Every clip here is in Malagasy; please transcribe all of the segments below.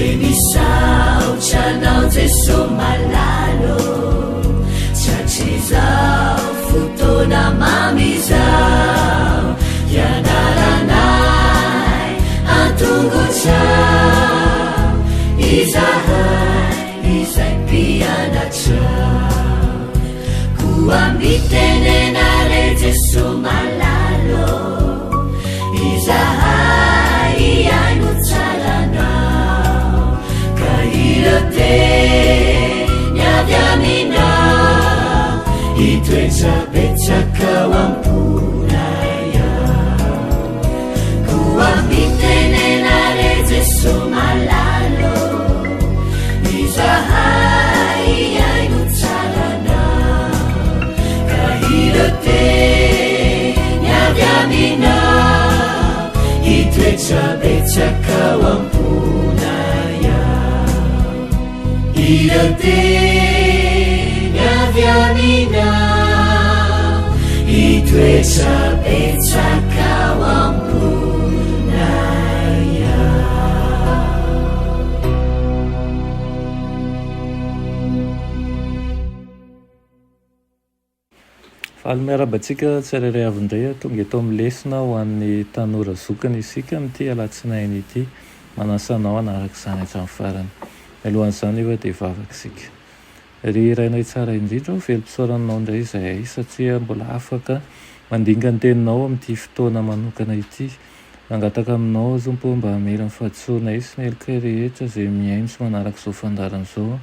enisaocyanao jeso malalo tsatrizao fotona mamizao ianaranay antongotsao izahay izay mpianatrao koambitenenare jeso malalo izahay iaino tsaranao ka irate niavy aminao itoetsabetsakao amponaya koambitenenare jeso malalo izahay iaino tsaranao ka irate niavy aminao itoetsabetsakao amponaya irate niavy aminao itoetsabetsakao amponaya. faly miarabantsika tsirairay avindray tonga eto amin'ny lesina ho an'ny tanora zokany isika amin'ity alatsinainy ity manasanao anaraka izany hatramin'ny farany alohan'izany efa dia vavaka isika ry rainay tsara indrindra ho velom-pisaoranao indray izay satria mbola afaka mandinga ny teninao amin'ity fotoana manokana ity nangataka aminao zompo mba mila mifahadisoana isy melika rehetra izay miaino sy manaraka izao fandarana izao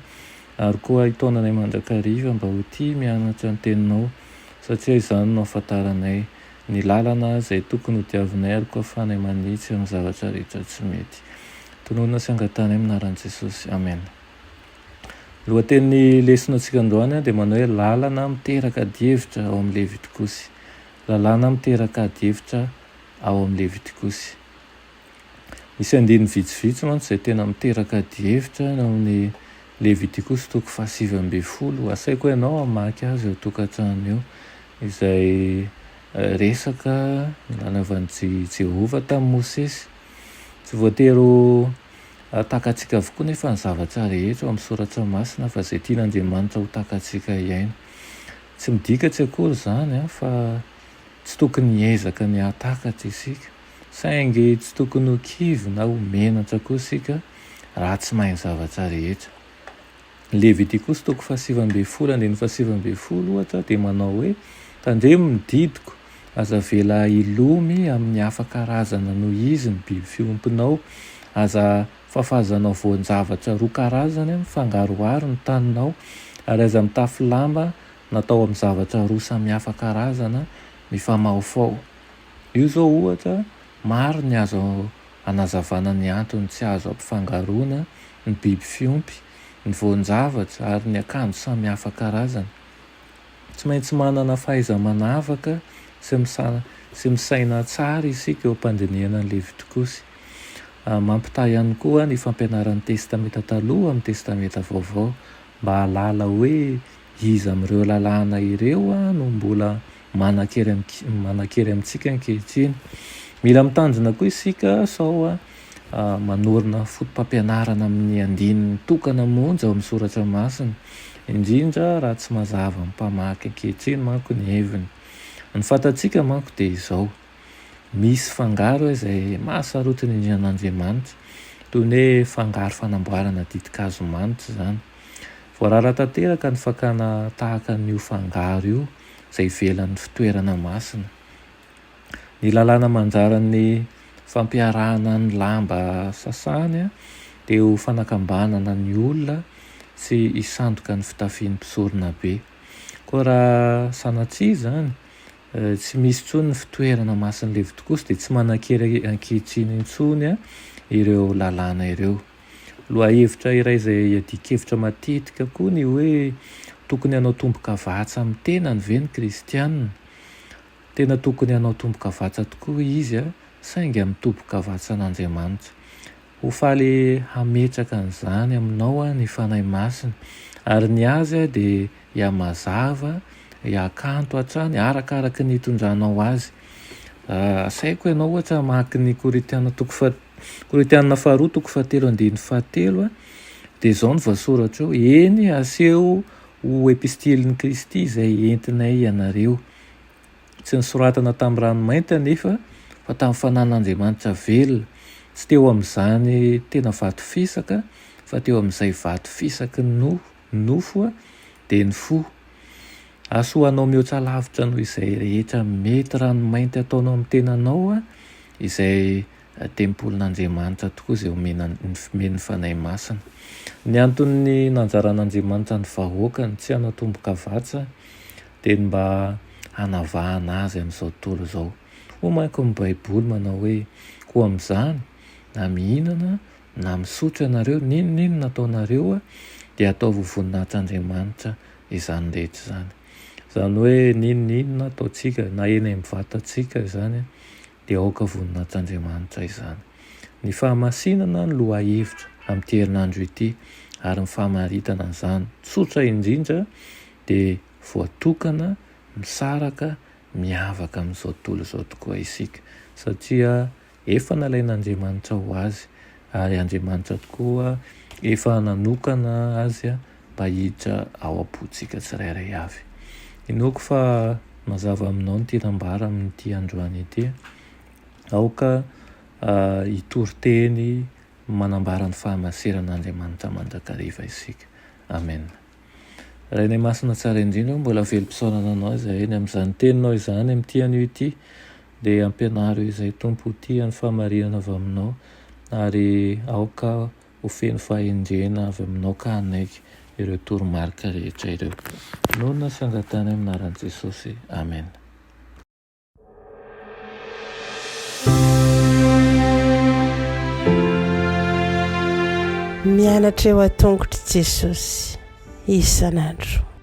ary koa hitaonanay mandrakariva mba ho tia mianatra ny teninao satria izany no afantaranay ny lalana izay tokony ho diavinay ary koa afanay manitsy amin'ny zavatra rehetra tsy mety tononona sy angatany aminaran'i Jesosy amen. Lohatenin'ny lesonantsika androany dia manao hoe lalana miteraka dievitra ao amin'ny Levitikosy. Lalàna miteraka dievitra ao amin'ny Levitikosy. Misy andiny vitsivitsy mantsy izay tena miteraka dievitra ao amin'ny Levitikosy toko 7:20 asaiko ianao hamaky azy eo tokantrano eo izay resaka nilanaovan'i Jehova tamin'i Mosesy. Tsy voatero takatsika avokoa nefa ny zavatra rehetra ao amin'ny soratra masina fa izay tian'Andriamanitra ho takatsika iaina. Tsy midika tsy akory izany fa tsy tokony hiezaka ny hatakatra isika saingy tsy tokony ho kivy na ho menatra koa isika raha tsy mahay ny zavatra rehetra. Levitikosy toko 7:7 ohatra dia manao hoe tandremo ny didiko aza vela ilomy amin'ny hafa karazana noho izy ny biby fiompinao aza fafazanao voan-javatra 2 karazany mifangaroaro ny taninao ary aza mitafy lamba natao amin'ny zavatra 2 samihafa karazana mifamaofao. Io zao ohatra maro ny azo anazavana ny antony tsy azo ampifangaroana ny biby fiompy, ny voan-javatra ary ny akanjo samihafa karazana. Tsy maintsy manana fahaiza-manavaka sy misaina tsara isika eo am-pandinihana ny Levitikosy. Mampita ihany koa ny fampianaran'ny testameta taloha amin'ny testameta vaovao mba halala hoe iza amin'ireo lalàna ireo no mbola manakery amintsika ankehitriny. Mila mitandrina koa isika sao manorina fotom-pampianarana amin'ny andininy tokana monja ao amin'ny soratra masina indrindra raha tsy mazava amin'ny mpamaky ankehitriny manko ny heviny. Ny fantatsika manko dia izao misy fangaro izay mahasarotiny indrinan'Andriamanitra toy ny hoe fangaro fanamboarana ditin-kazo manitra izany. Voarara tanteraka ny fakana tahaka n'io fangaro io izay ivelan'ny fitoerana masina. Ny lalàna manjaran'ny fampiarahana ny lamba sasany dia ho fanakambanana ny olona sy hisandoka ny fitafian'ny mpisorona be. Koa raha sanatria izany tsy misy intsony ny fitoerana masin'ny Levitikosy dia tsy manakery ankehitriny intsony ireo lalàna ireo. Lohahevitra iray izay adikevitra matetika koa ny hoe tokony hanao tombokavatsa amin'ny tenany ve ny kristianina. Tena tokony hanao tombokavatsa tokoa izy saingy amin'ny tombokavatsan'Andriamanitra. Ho faly hametraka an'izany aminao ny fanahy masina ary ny azy dia hiamazava, hiakanto hatrany arakaraka ny hitondranao azy. Asaiko ianao ohatra mamaky ny Korintiana toko Korintianina faharoa toko 7:7 dia izao ny voasoratra eo: eny aseho ho epistilin'ny Kristy izay entinay ianareo, tsy nisoratana tamin'ny ranomainty anefa fa tamin'ny fanan'Andriamanitra velona, tsy teo amin'izany tena vato fisaka fa teo amin'izay vato fisaky ny nofo dia ny fo. Asoanao mihoatra lavitra noho izay rehetra mety ranomainty ataonao amin'ny tenanao izay tempolin'Andriamanitra tokoa izay omeny fanahy masina. Ny antony nanjaran'Andriamanitra ny vahoakany tsy hanatomboka vatsa dia mba hanavahana azy amin'izao tontolo izao. Ho manko ny Baiboly manao hoe: koa amin'izany na mihinana na misotro ianareo, ninonino nataonareo dia atao voninahitran'Andriamanitra izany rehetra izany. Izany hoe ninonino ataontsika na eny amin'ny vatantsika izany dia aoka voninahitran'Andriamanitra izany. Ny fahamasinana no lohahevitra amin'ity herinandro ity, ary ny fahamaritana izany tsotra indrindra dia voatokana misaraka miavaka amin'izao tontolo izao tokoa isika, satria efa nalain'Andriamanitra ho azy, ary Andriamanitra tokoa efa nanokana azy mba hiditra ao am-pontsika tsirairay avy. Inoako fa mazava aminao ny tirambara amin'ity androany ity. Aoka hitory-teny manambara ny fahamaseran'Andriamanitra mandrakariva isika. Amen. Rainay masina tsara indrindra, mbola velom-pisaonana anao izay eny amin'izany teninao izany amin'ity anio ity, dia ampianaro izay tompo ity ny fahamarinana avy aminao, ary aoka ho feno fahendrena avy aminao ka hanaiky ireo toromarika rehetra ireo. Nonina sy angatany amin'ny anaran'i Jesosy. Amen. Mianatra eo an-tongotry Jesosy isan'andro.